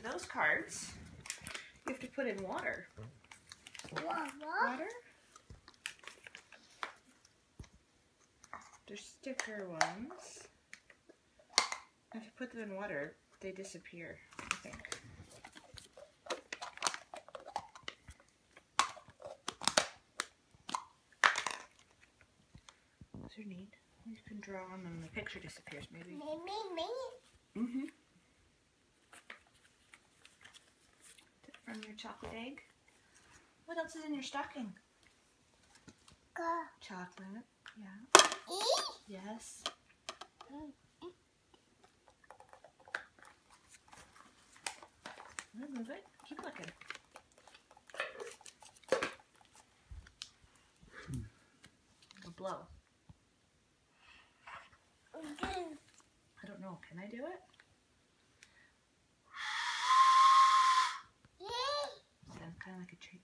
those cards, you have to put in water. Water? They're sticker ones. If you put them in water, they disappear, I think. Those are neat. You can draw on them, the picture disappears maybe. Mm-hmm. From your chocolate egg. What else is in your stocking? Chocolate. Yeah. Yes. Move it. Keep looking. It'll blow. I don't know. Can I do it? Sounds kind of like a tree.